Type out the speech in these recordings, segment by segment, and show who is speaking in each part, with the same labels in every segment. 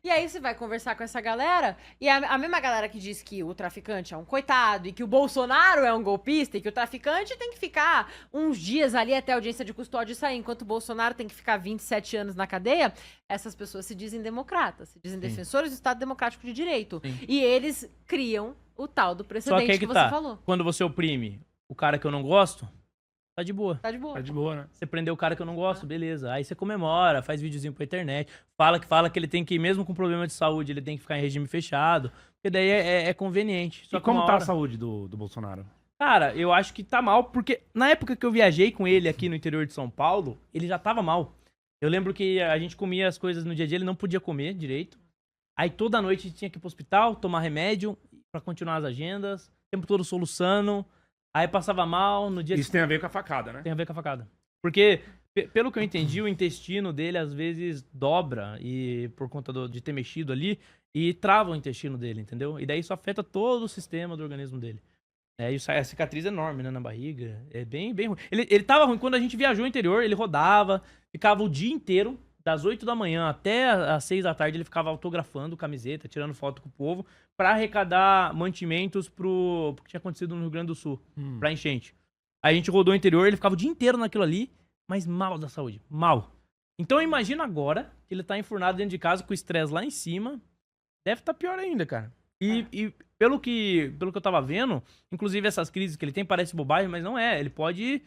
Speaker 1: E aí você vai conversar com essa galera, e a mesma galera que diz que o traficante é um coitado, e que o Bolsonaro é um golpista, e que o traficante tem que ficar uns dias ali até a audiência de custódia sair, enquanto o Bolsonaro tem que ficar 27 anos na cadeia, essas pessoas se dizem democratas, se dizem defensores do Estado Democrático de Direito.
Speaker 2: Sim.
Speaker 1: E eles criam o tal do precedente que você falou.
Speaker 2: Quando você oprime o cara que eu não gosto, tá de boa.
Speaker 1: Tá de boa.
Speaker 3: Tá de boa, né?
Speaker 2: Você prendeu o cara que eu não gosto, beleza. Aí você comemora, faz videozinho pra internet, fala que ele tem que, mesmo com problema de saúde, ele tem que ficar em regime fechado, porque daí é conveniente.
Speaker 3: Só como tá a saúde do Bolsonaro?
Speaker 2: Cara, eu acho que tá mal, porque na época que eu viajei com ele aqui no interior de São Paulo, ele já tava mal. Eu lembro que a gente comia as coisas no dia a dia, ele não podia comer direito. Aí toda noite tinha que ir pro hospital, tomar remédio pra continuar as agendas, o tempo todo soluçando. Aí passava mal no dia...
Speaker 3: Isso tem a ver com a facada, né?
Speaker 2: Tem a ver com a facada. Porque, pelo que eu entendi, o intestino dele às vezes dobra e por conta de ter mexido ali e trava o intestino dele, entendeu? E daí isso afeta todo o sistema do organismo dele. E a cicatriz é enorme, né, na barriga. É bem ruim. Ele tava ruim. Quando a gente viajou no interior, ele rodava, ficava o dia inteiro, das 8 da manhã até as 6 da tarde, ele ficava autografando camiseta, tirando foto com o povo, pra arrecadar mantimentos pro que tinha acontecido no Rio Grande do Sul, pra enchente. Aí a gente rodou o interior, ele ficava o dia inteiro naquilo ali, mas mal da saúde, mal. Então imagina agora que ele tá enfurnado dentro de casa com o estresse lá em cima, deve tá pior ainda, cara. E pelo que eu tava vendo, inclusive essas crises que ele tem, parece bobagem, mas não é. Ele pode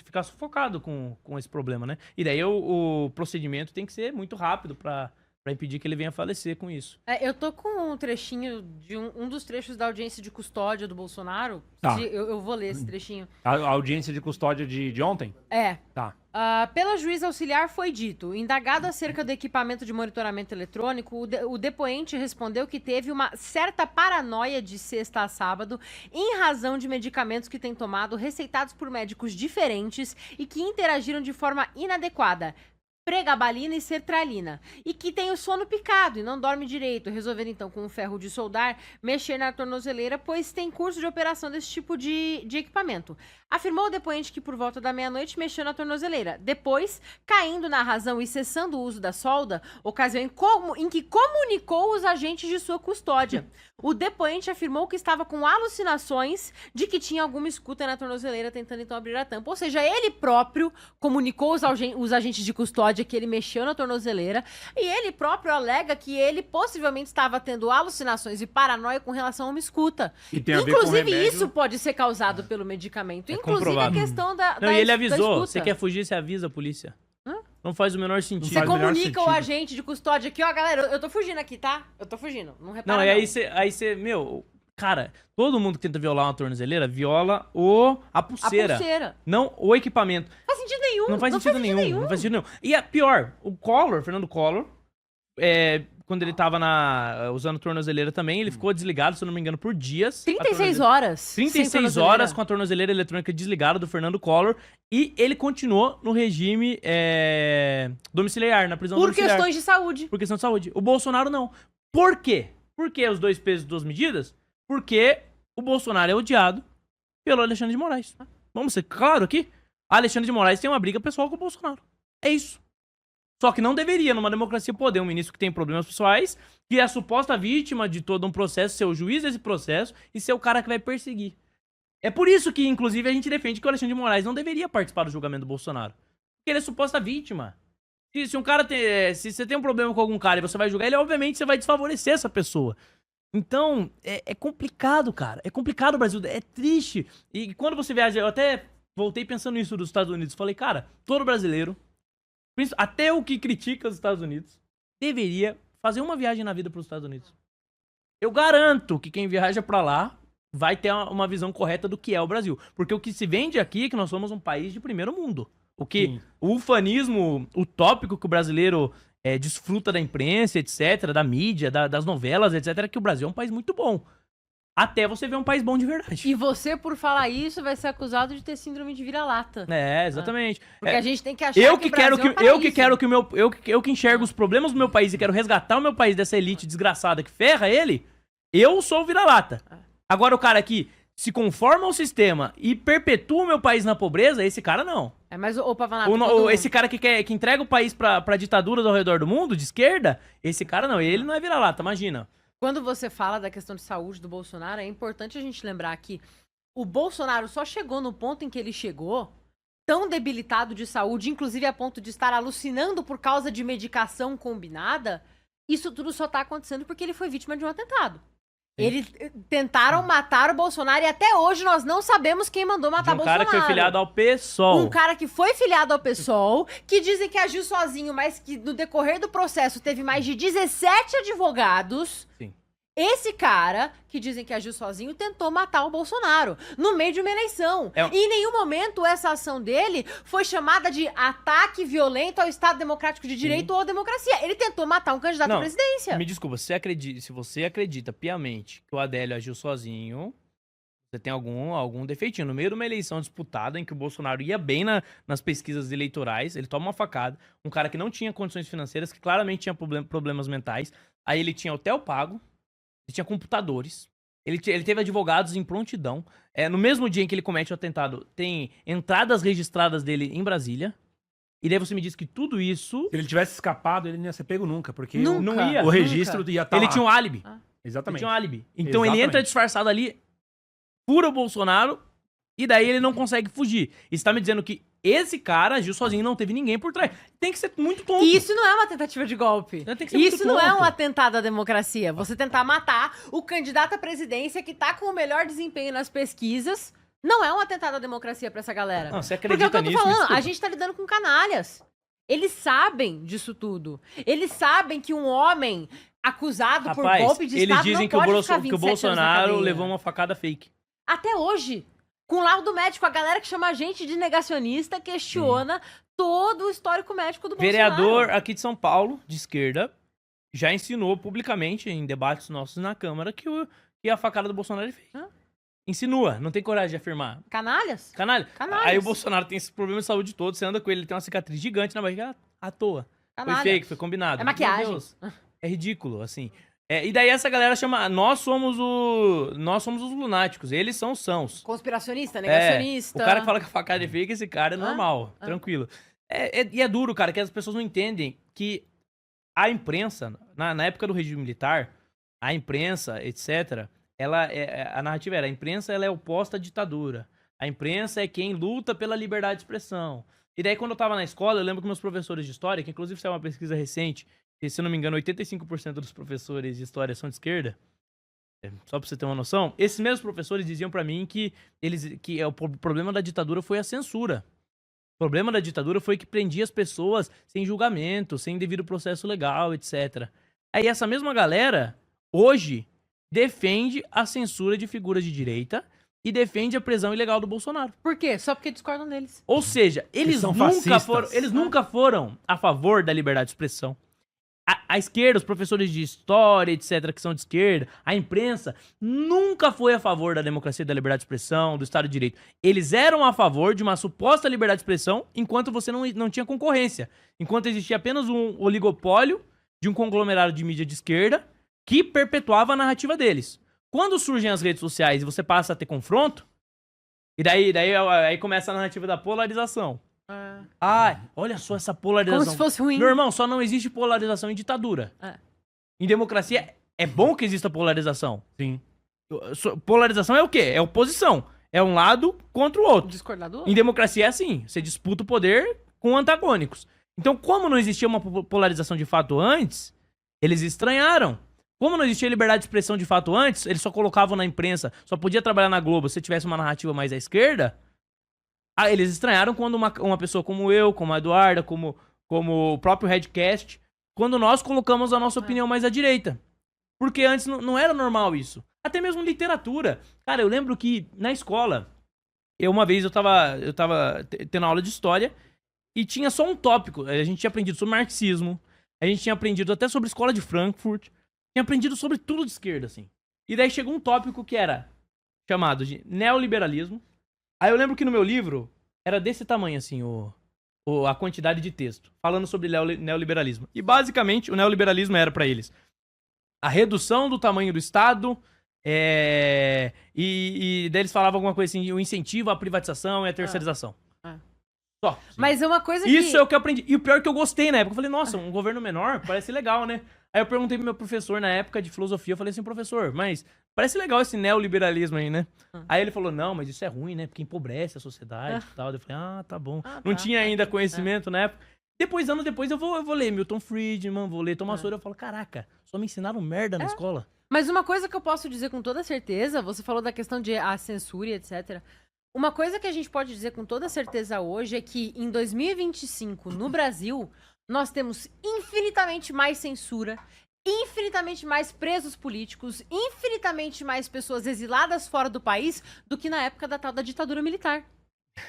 Speaker 2: ficar sufocado com esse problema, né? E daí o procedimento tem que ser muito rápido pra impedir que ele venha a falecer com isso.
Speaker 1: Eu tô com um trechinho de um dos trechos da audiência de custódia do Bolsonaro.
Speaker 3: Tá.
Speaker 1: Eu vou ler esse trechinho.
Speaker 3: A audiência de custódia de ontem? Tá.
Speaker 1: Pela juíza auxiliar foi dito, indagado acerca do equipamento de monitoramento eletrônico, o depoente respondeu que teve uma certa paranoia de sexta a sábado em razão de medicamentos que tem tomado receitados por médicos diferentes e que interagiram de forma inadequada. Pregabalina e sertralina, e que tem o sono picado e não dorme direito, resolvendo então com um ferro de soldar mexer na tornozeleira, pois tem curso de operação desse tipo de equipamento. Afirmou o depoente que por volta da meia-noite mexeu na tornozeleira. Depois, caindo na razão e cessando o uso da solda, ocasião em que comunicou os agentes de sua custódia. O depoente afirmou que estava com alucinações de que tinha alguma escuta na tornozeleira, tentando então abrir a tampa. Ou seja, ele próprio comunicou os agentes de custódia que ele mexeu na tornozeleira, e ele próprio alega que ele possivelmente estava tendo alucinações e paranoia com relação a uma escuta.
Speaker 3: E tem a ver com
Speaker 1: Inclusive,
Speaker 3: remédio.
Speaker 1: isso pode ser causado pelo medicamento. Inclusive
Speaker 2: comprovado.
Speaker 1: a questão da
Speaker 2: Não, e ele
Speaker 1: da
Speaker 2: avisou,
Speaker 1: escuta.
Speaker 2: você quer fugir, você avisa a polícia.
Speaker 1: Hã?
Speaker 2: Não faz o menor sentido.
Speaker 1: Você
Speaker 3: faz o menor
Speaker 1: comunica o
Speaker 3: sentido.
Speaker 1: agente de custódia aqui, ó, galera, eu tô fugindo aqui, tá? Eu tô fugindo, não repara
Speaker 2: Não, e aí você, meu, cara, todo mundo que tenta violar uma tornozeleira viola a pulseira.
Speaker 1: A pulseira.
Speaker 2: Não o equipamento.
Speaker 1: Não faz sentido nenhum.
Speaker 2: Não faz sentido nenhum. Não faz sentido nenhum. E é pior, o Collor, Fernando Collor, quando ele tava usando tornozeleira também, ele ficou desligado, se eu não me engano, por dias.
Speaker 1: 36 horas. sem
Speaker 2: 36
Speaker 1: tornozeleira.
Speaker 2: horas com a tornozeleira eletrônica desligada do Fernando Collor. E ele continuou no regime domiciliar, na prisão
Speaker 1: Por
Speaker 2: domiciliar.
Speaker 1: questões de saúde.
Speaker 2: Por questão de saúde. O Bolsonaro não. Por quê? Por que os dois pesos e duas medidas? Porque o Bolsonaro é odiado pelo Alexandre de Moraes. Vamos ser claro aqui? Alexandre de Moraes tem uma briga pessoal com o Bolsonaro. É isso. Só que não deveria, numa democracia, poder um ministro que tem problemas pessoais, que é a suposta vítima de todo um processo, ser o juiz desse processo e ser o cara que vai perseguir. É por isso que, inclusive, a gente defende que o Alexandre de Moraes não deveria participar do julgamento do Bolsonaro. Porque ele é suposta vítima. Se um cara se você tem um problema com algum cara e você vai julgar ele, obviamente você vai desfavorecer essa pessoa. Então, é complicado, cara. É complicado o Brasil, é triste. E quando você viaja, eu até voltei pensando nisso dos Estados Unidos. Falei, cara, todo brasileiro, até o que critica os Estados Unidos, deveria fazer uma viagem na vida para os Estados Unidos. Eu garanto que quem viaja para lá vai ter uma visão correta do que é o Brasil. Porque o que se vende aqui é que nós somos um país de primeiro mundo. O ufanismo utópico que o brasileiro desfruta da imprensa, etc., da mídia, das novelas, etc., que o Brasil é um país muito bom. Até você ver um país bom de verdade.
Speaker 1: E você, por falar isso, vai ser acusado de ter síndrome de vira-lata.
Speaker 2: Exatamente.
Speaker 1: Porque a gente tem que achar que o Brasil é um paraíso.
Speaker 2: Eu que enxergo os problemas do meu país e quero resgatar o meu país dessa elite desgraçada que ferra ele, eu sou o vira-lata. Agora o cara que se conforma ao sistema e perpetua o meu país na pobreza, esse cara não.
Speaker 1: Mas o Pavanato...
Speaker 2: Esse cara que entrega o país pra ditaduras ao redor do mundo, de esquerda, esse cara não, ele não é vira-lata, imagina.
Speaker 1: Quando você fala da questão de saúde do Bolsonaro, é importante a gente lembrar que o Bolsonaro só chegou no ponto em que ele chegou, tão debilitado de saúde, inclusive a ponto de estar alucinando por causa de medicação combinada, isso tudo só tá acontecendo porque ele foi vítima de um atentado. Eles tentaram matar o Bolsonaro e até hoje nós não sabemos quem mandou matar o Bolsonaro.
Speaker 2: Um cara que foi filiado ao PSOL.
Speaker 1: Um cara que foi filiado ao PSOL, que dizem que agiu sozinho, mas que no decorrer do processo teve mais de 17 advogados.
Speaker 2: Sim.
Speaker 1: Esse cara, que dizem que agiu sozinho, tentou matar o Bolsonaro no meio de uma eleição. E em nenhum momento essa ação dele foi chamada de ataque violento ao Estado Democrático de Direito ou à democracia. Ele tentou matar um candidato à presidência.
Speaker 2: Me desculpa, se você acredita piamente que o Adélio agiu sozinho, você tem algum defeitinho. No meio de uma eleição disputada, em que o Bolsonaro ia bem nas pesquisas eleitorais, ele toma uma facada, um cara que não tinha condições financeiras, que claramente tinha problemas mentais, aí ele tinha hotel pago, ele tinha computadores, ele teve advogados em prontidão. No mesmo dia em que ele comete o atentado, tem entradas registradas dele em Brasília. E daí você me diz que tudo isso...
Speaker 3: Se ele tivesse escapado, ele não ia ser pego nunca, porque
Speaker 2: não
Speaker 3: o registro ia estar
Speaker 2: Ele
Speaker 3: lá.
Speaker 2: tinha um álibi.
Speaker 3: Exatamente.
Speaker 2: Ele tinha um álibi. Então ele entra disfarçado ali, fura o Bolsonaro, e daí ele não consegue fugir. E você tá me dizendo que esse cara agiu sozinho, não teve ninguém por trás. Tem que ser muito tonto.
Speaker 1: E isso não é uma tentativa de golpe.
Speaker 2: Tem que ser muito
Speaker 1: Isso não é
Speaker 2: tonto.
Speaker 1: um atentado à democracia. Você tentar matar o candidato à presidência que tá com o melhor desempenho nas pesquisas, não é um atentado à democracia pra essa galera.
Speaker 2: Não, você
Speaker 1: Porque é
Speaker 2: acredita
Speaker 1: o que eu tô
Speaker 2: nisso?
Speaker 1: falando, a gente tá lidando com canalhas. Eles sabem disso tudo. Eles sabem que um homem acusado por golpe de Estado
Speaker 2: eles dizem
Speaker 1: não
Speaker 2: que
Speaker 1: pode ficar 27
Speaker 2: o
Speaker 1: anos na
Speaker 2: Bolsonaro
Speaker 1: cadeia.
Speaker 2: levou uma facada fake.
Speaker 1: Até hoje, com laudo médico, a galera que chama a gente de negacionista questiona todo o histórico médico do Bolsonaro.
Speaker 2: Vereador aqui de São Paulo, de esquerda, já ensinou publicamente, em debates nossos na Câmara, que a facada do Bolsonaro é fake. Insinua, não tem coragem de afirmar.
Speaker 1: Canalhas?
Speaker 2: Canalha.
Speaker 1: Canalhas.
Speaker 2: Aí o Bolsonaro tem esse problema de saúde todo, você anda com ele tem uma cicatriz gigante na barriga à toa.
Speaker 1: Canalha.
Speaker 2: Foi fake, foi combinado.
Speaker 1: É maquiagem.
Speaker 2: Meu Deus, é ridículo, assim. E daí essa galera chama... Nós somos os lunáticos, eles são os sãos.
Speaker 1: Conspiracionista, negacionista.
Speaker 2: O cara que fala que a facada é fake, esse cara é normal, tranquilo. E é duro, cara, que as pessoas não entendem que a imprensa, na época do regime militar, a imprensa, etc., a narrativa era, a imprensa ela é oposta à ditadura. A imprensa é quem luta pela liberdade de expressão. E daí, quando eu tava na escola, eu lembro que meus professores de história, que inclusive saiu uma pesquisa recente, que, se eu não me engano, 85% dos professores de história são de esquerda, só pra você ter uma noção, esses mesmos professores diziam pra mim que o problema da ditadura foi a censura. O problema da ditadura foi que prendia as pessoas sem julgamento, sem devido processo legal, etc. Aí essa mesma galera, hoje, defende a censura de figuras de direita e defende a prisão ilegal do Bolsonaro.
Speaker 1: Por quê? Só porque discordam deles.
Speaker 2: Ou seja, eles nunca foram a favor da liberdade de expressão. A esquerda, os professores de história, etc., que são de esquerda, a imprensa, nunca foi a favor da democracia, da liberdade de expressão, do Estado de Direito. Eles eram a favor de uma suposta liberdade de expressão enquanto você não tinha concorrência. Enquanto existia apenas um oligopólio de um conglomerado de mídia de esquerda que perpetuava a narrativa deles. Quando surgem as redes sociais e você passa a ter confronto, e daí começa a narrativa da polarização. Olha só essa polarização.
Speaker 1: Como se fosse ruim.
Speaker 2: Meu irmão, só não existe polarização em ditadura. Em democracia, é bom que exista polarização.
Speaker 3: Sim.
Speaker 2: Polarização é o quê? É oposição. É um lado contra o outro.
Speaker 1: Discordador?
Speaker 2: Em democracia é assim. Você disputa o poder com antagônicos. Então, como não existia uma polarização de fato antes, eles estranharam. Como não existia liberdade de expressão de fato antes, eles só colocavam na imprensa, só podia trabalhar na Globo se tivesse uma narrativa mais à esquerda. Eles estranharam quando uma pessoa como eu, como a Eduarda, como o próprio Redcast, quando nós colocamos a nossa opinião mais à direita. Porque antes não era normal isso. Até mesmo literatura. Cara, eu lembro que na escola, uma vez eu tava tendo aula de história e tinha só um tópico. A gente tinha aprendido sobre marxismo, a gente tinha aprendido até sobre a escola de Frankfurt, tinha aprendido sobre tudo de esquerda, assim. E daí chegou um tópico que era chamado de neoliberalismo. Aí eu lembro que no meu livro era desse tamanho, assim, a quantidade de texto, falando sobre neoliberalismo. E basicamente o neoliberalismo era pra eles a redução do tamanho do Estado, e daí eles falavam alguma coisa assim, o incentivo à privatização e à terceirização. Só.
Speaker 1: Mas é uma coisa
Speaker 2: Isso
Speaker 1: que...
Speaker 2: é o que eu aprendi. E o pior é que eu gostei na época. Eu falei, nossa, um governo menor parece legal, né? Aí eu perguntei pro meu professor na época de filosofia, eu falei assim, professor, mas parece legal esse neoliberalismo aí, né? Aí ele falou, não, mas isso é ruim, né? Porque empobrece a sociedade e tal. Eu falei, tá bom. Não tinha ainda conhecimento na época. Depois, anos depois, eu vou ler Milton Friedman, vou ler Thomas Sowell. Eu falo, caraca, só me ensinaram merda na escola.
Speaker 1: Mas uma coisa que eu posso dizer com toda certeza, você falou da questão de a censura e etc. Uma coisa que a gente pode dizer com toda certeza hoje é que em 2025, no Brasil, nós temos infinitamente mais censura, infinitamente mais presos políticos, infinitamente mais pessoas exiladas fora do país do que na época da tal da ditadura militar.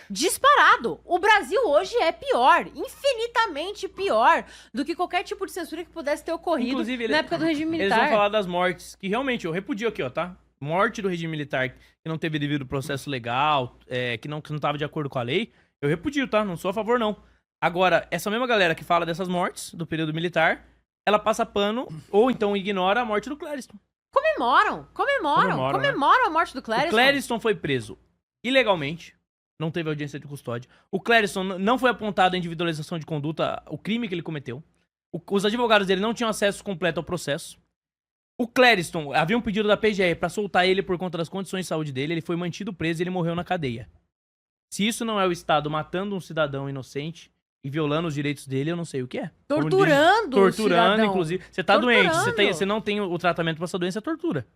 Speaker 1: Disparado! O Brasil hoje é pior, infinitamente pior do que qualquer tipo de censura que pudesse ter ocorrido
Speaker 2: Inclusive,
Speaker 1: na época do regime
Speaker 2: Eles
Speaker 1: militar.
Speaker 2: vão falar das mortes, que realmente eu repudio aqui, ó, tá? Morte do regime militar que não teve devido processo legal, que não tava de acordo com a lei, eu repudio, tá? Não sou a favor, não. Agora, essa mesma galera que fala dessas mortes do período militar, ela passa pano ou então ignora a morte do Clériston.
Speaker 1: Comemoram a morte do Clériston.
Speaker 2: O Clériston foi preso ilegalmente, não teve audiência de custódia. O Clériston não foi apontado a individualização de conduta, o crime que ele cometeu. Os advogados dele não tinham acesso completo ao processo. O Clériston, havia um pedido da PGR pra soltar ele por conta das condições de saúde dele, ele foi mantido preso e ele morreu na cadeia. Se isso não é o Estado matando um cidadão inocente e violando os direitos dele, eu não sei o que é.
Speaker 1: Torturando o
Speaker 2: Torturando,
Speaker 1: cidadão.
Speaker 2: inclusive. Você tá doente,
Speaker 1: Torturando.
Speaker 2: você não tem o tratamento pra essa doença, é tortura.